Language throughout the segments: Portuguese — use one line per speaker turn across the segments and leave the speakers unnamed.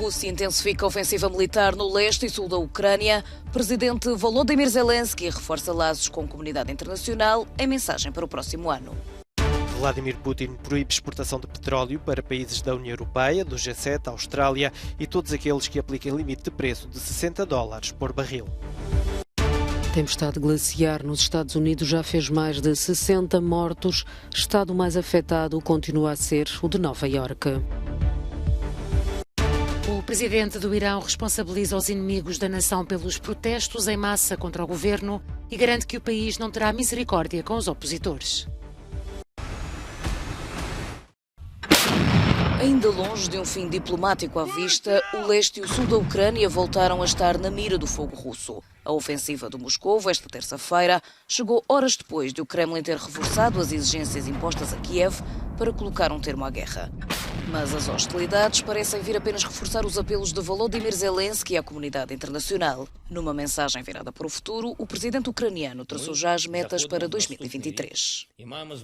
Rússia intensifica a ofensiva militar no leste e sul da Ucrânia. Presidente Volodymyr Zelensky reforça laços com a comunidade internacional em mensagem para o próximo ano.
Vladimir Putin proíbe exportação de petróleo para países da União Europeia, do G7, Austrália e todos aqueles que apliquem limite de preço de $60 por barril.
Tempestade glaciar nos Estados Unidos já fez mais de 60 mortos. Estado mais afetado continua a ser o de Nova Iorque.
O presidente do Irão responsabiliza os inimigos da nação pelos protestos em massa contra o governo e garante que o país não terá misericórdia com os opositores.
Ainda longe de um fim diplomático à vista, o leste e o sul da Ucrânia voltaram a estar na mira do fogo russo. A ofensiva de Moscovo, esta terça-feira, chegou horas depois de o Kremlin ter reforçado as exigências impostas a Kiev para colocar um termo à guerra. Mas as hostilidades parecem vir apenas reforçar os apelos de Volodymyr Zelensky à comunidade internacional. Numa mensagem virada para o futuro, o presidente ucraniano traçou já as metas para 2023.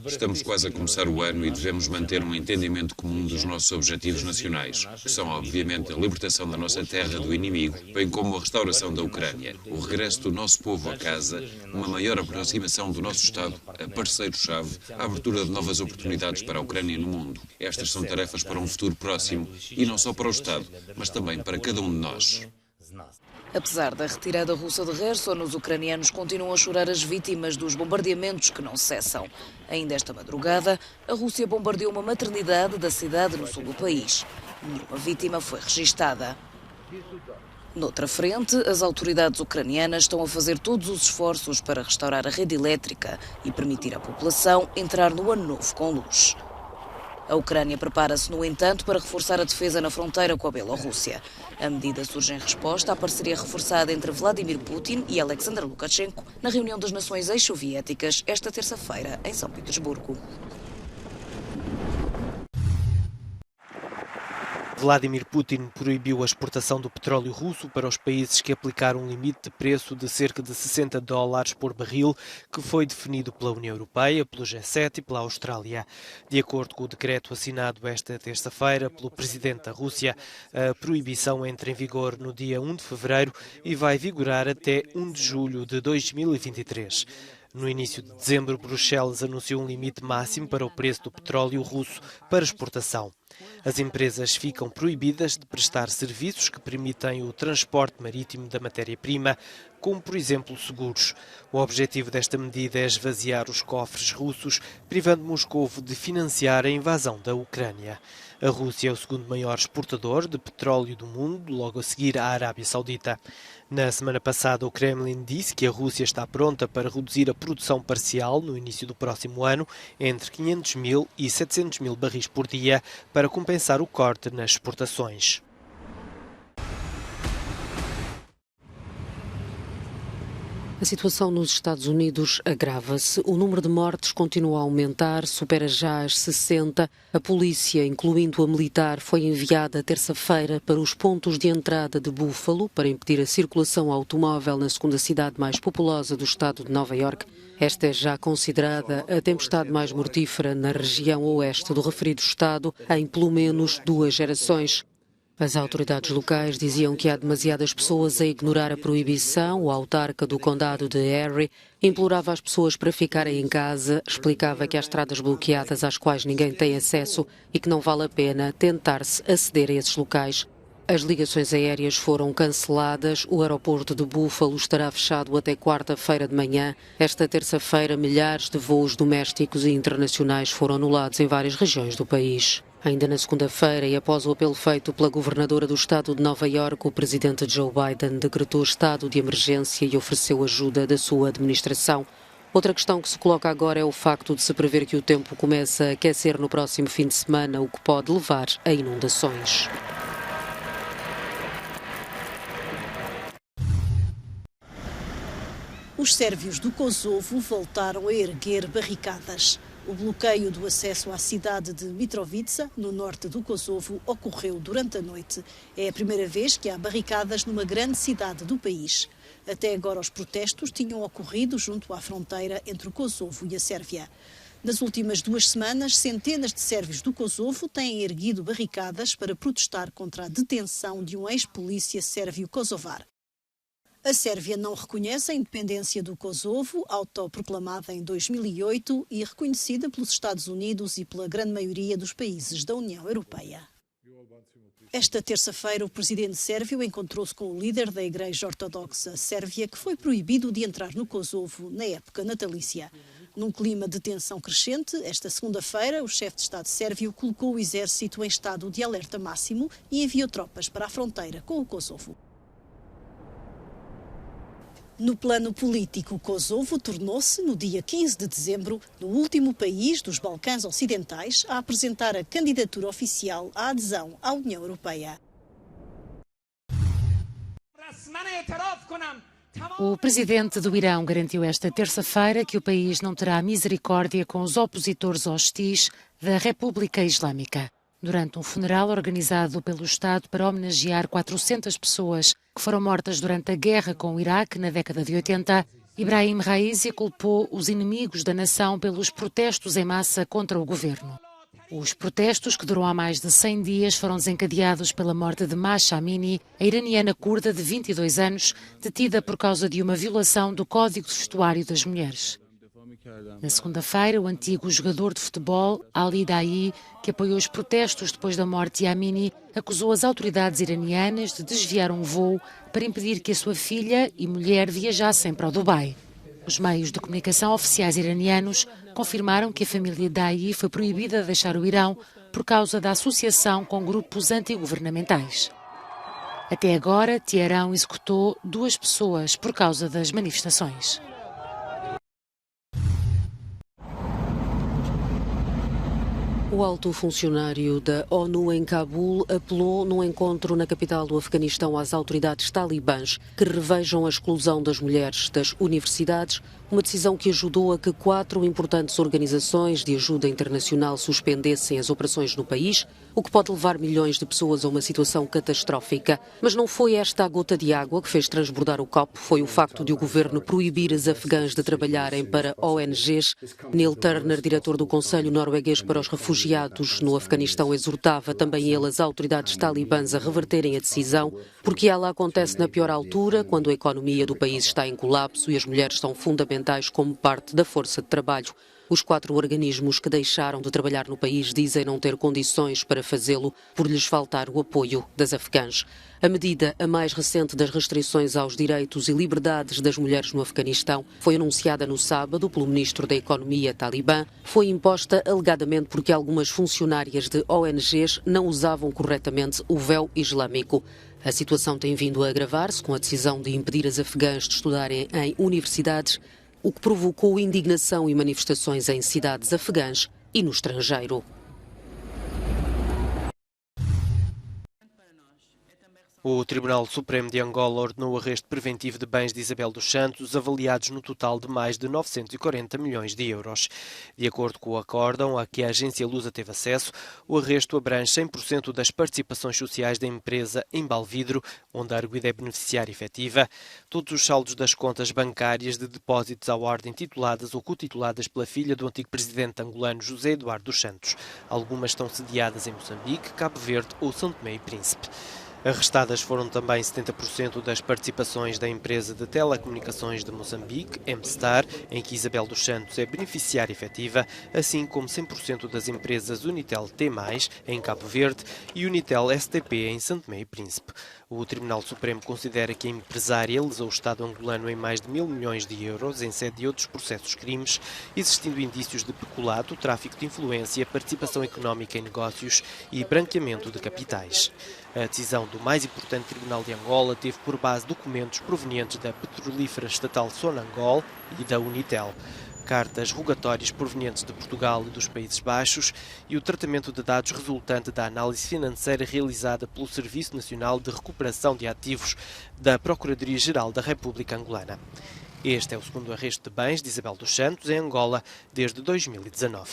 Estamos quase a começar o ano e devemos manter um entendimento comum dos nossos objetivos nacionais, que são, obviamente, a libertação da nossa terra do inimigo, bem como a restauração da Ucrânia, o regresso do nosso povo a casa, uma maior aproximação do nosso Estado a parceiro-chave, a abertura de novas oportunidades para a Ucrânia no mundo. Estas são tarefas para um futuro próximo, e não só para o Estado, mas também para cada um de nós.
Apesar da retirada russa de Kherson, os ucranianos continuam a chorar as vítimas dos bombardeamentos que não cessam. Ainda esta madrugada, a Rússia bombardeou uma maternidade da cidade no sul do país. Nenhuma vítima foi registada. Noutra frente, as autoridades ucranianas estão a fazer todos os esforços para restaurar a rede elétrica e permitir à população entrar no ano novo com luz. A Ucrânia prepara-se, no entanto, para reforçar a defesa na fronteira com a Bielorrússia. A medida surge em resposta à parceria reforçada entre Vladimir Putin e Alexander Lukashenko na reunião das nações ex-soviéticas esta terça-feira em São Petersburgo.
Vladimir Putin proibiu a exportação do petróleo russo para os países que aplicaram um limite de preço de cerca de $60 por barril, que foi definido pela União Europeia, pelo G7 e pela Austrália. De acordo com o decreto assinado esta terça-feira pelo presidente da Rússia, a proibição entra em vigor no dia 1 de fevereiro e vai vigorar até 1 de julho de 2023. No início de dezembro, Bruxelas anunciou um limite máximo para o preço do petróleo russo para exportação. As empresas ficam proibidas de prestar serviços que permitem o transporte marítimo da matéria-prima, como, por exemplo, seguros. O objetivo desta medida é esvaziar os cofres russos, privando Moscovo de financiar a invasão da Ucrânia. A Rússia é o segundo maior exportador de petróleo do mundo, logo a seguir à Arábia Saudita. Na semana passada, o Kremlin disse que a Rússia está pronta para reduzir a produção parcial no início do próximo ano entre 500 mil e 700 mil barris por dia para compensar o corte nas exportações.
A situação nos Estados Unidos agrava-se. O número de mortes continua a aumentar, supera já as 60. A polícia, incluindo a militar, foi enviada terça-feira para os pontos de entrada de Buffalo para impedir a circulação automóvel na segunda cidade mais populosa do estado de Nova Iorque. Esta é já considerada a tempestade mais mortífera na região oeste do referido estado em pelo menos 2 gerações. As autoridades locais diziam que há demasiadas pessoas a ignorar a proibição. O autarca do condado de Erie implorava as pessoas para ficarem em casa, explicava que há estradas bloqueadas às quais ninguém tem acesso e que não vale a pena tentar-se aceder a esses locais. As ligações aéreas foram canceladas. O aeroporto de Buffalo estará fechado até quarta-feira de manhã. Esta terça-feira, milhares de voos domésticos e internacionais foram anulados em várias regiões do país. Ainda na segunda-feira, e após o apelo feito pela governadora do estado de Nova Iorque, o presidente Joe Biden decretou estado de emergência e ofereceu ajuda da sua administração. Outra questão que se coloca agora é o facto de se prever que o tempo comece a aquecer no próximo fim de semana, o que pode levar a inundações.
Os sérvios do Kosovo voltaram a erguer barricadas. O bloqueio do acesso à cidade de Mitrovica, no norte do Kosovo, ocorreu durante a noite. É a primeira vez que há barricadas numa grande cidade do país. Até agora os protestos tinham ocorrido junto à fronteira entre o Kosovo e a Sérvia. Nas últimas 2 semanas, centenas de sérvios do Kosovo têm erguido barricadas para protestar contra a detenção de um ex-polícia sérvio-kosovar. A Sérvia não reconhece a independência do Kosovo, autoproclamada em 2008 e reconhecida pelos Estados Unidos e pela grande maioria dos países da União Europeia. Esta terça-feira, o presidente sérvio encontrou-se com o líder da Igreja Ortodoxa Sérvia, que foi proibido de entrar no Kosovo na época natalícia. Num clima de tensão crescente, esta segunda-feira, o chefe de Estado sérvio colocou o exército em estado de alerta máximo e enviou tropas para a fronteira com o Kosovo. No plano político, o Kosovo tornou-se, no dia 15 de dezembro, no último país dos Balcãs Ocidentais a apresentar a candidatura oficial à adesão à União Europeia.
O presidente do Irão garantiu esta terça-feira que o país não terá misericórdia com os opositores hostis da República Islâmica. Durante um funeral organizado pelo Estado para homenagear 400 pessoas que foram mortas durante a guerra com o Iraque na década de 80, Ibrahim Raisi culpou os inimigos da nação pelos protestos em massa contra o governo. Os protestos, que duram há mais de 100 dias, foram desencadeados pela morte de Mahsa Amini, a iraniana curda de 22 anos, detida por causa de uma violação do Código de Vestuário das Mulheres. Na segunda-feira, o antigo jogador de futebol, Ali Daei, que apoiou os protestos depois da morte de Amini, acusou as autoridades iranianas de desviar um voo para impedir que a sua filha e mulher viajassem para o Dubai. Os meios de comunicação oficiais iranianos confirmaram que a família Daei foi proibida de deixar o Irão por causa da associação com grupos antigovernamentais. Até agora, Teherão executou 2 pessoas por causa das manifestações.
O alto funcionário da ONU em Cabul apelou num encontro na capital do Afeganistão às autoridades talibãs que revejam a exclusão das mulheres das universidades, uma decisão que ajudou a que 4 importantes organizações de ajuda internacional suspendessem as operações no país, o que pode levar milhões de pessoas a uma situação catastrófica. Mas não foi esta a gota de água que fez transbordar o copo, foi o facto de o governo proibir as afegãs de trabalharem para ONGs. Neil Turner, diretor do Conselho Norueguês para os Refugiados no Afeganistão, exortava também ele as autoridades talibãs a reverterem a decisão, porque ela acontece na pior altura, quando a economia do país está em colapso e as mulheres são fundamentais como parte da força de trabalho. Os 4 organismos que deixaram de trabalhar no país dizem não ter condições para fazê-lo por lhes faltar o apoio das afegãs. A medida, a mais recente das restrições aos direitos e liberdades das mulheres no Afeganistão, foi anunciada no sábado pelo ministro da Economia talibã. Foi imposta alegadamente porque algumas funcionárias de ONGs não usavam corretamente o véu islâmico. A situação tem vindo a agravar-se com a decisão de impedir as afegãs de estudarem em universidades, o que provocou indignação e manifestações em cidades afegãs e no estrangeiro.
O Tribunal Supremo de Angola ordenou o arresto preventivo de bens de Isabel dos Santos, avaliados no total de mais de 940 milhões de euros. De acordo com o acórdão a que a agência Lusa teve acesso, o arresto abrange 100% das participações sociais da empresa em Balvidro, onde a arguida é beneficiária efetiva, todos os saldos das contas bancárias de depósitos à ordem tituladas ou cotituladas pela filha do antigo presidente angolano José Eduardo dos Santos. Algumas estão sediadas em Moçambique, Cabo Verde ou São Tomé e Príncipe. Arrestadas foram também 70% das participações da empresa de telecomunicações de Moçambique, MStar, em que Isabel dos Santos é beneficiária efetiva, assim como 100% das empresas Unitel T+, em Cabo Verde, e Unitel STP, em São Tomé e Príncipe. O Tribunal Supremo considera que a empresária lesou o Estado angolano em mais de 1.000 milhões de euros em sede de outros processos crimes, existindo indícios de peculato, tráfico de influência, participação económica em negócios e branqueamento de capitais. A decisão do mais importante tribunal de Angola teve por base documentos provenientes da petrolífera estatal Sonangol e da Unitel, cartas rogatórias provenientes de Portugal e dos Países Baixos e o tratamento de dados resultante da análise financeira realizada pelo Serviço Nacional de Recuperação de Ativos da Procuradoria-Geral da República Angolana. Este é o segundo arresto de bens de Isabel dos Santos em Angola desde 2019.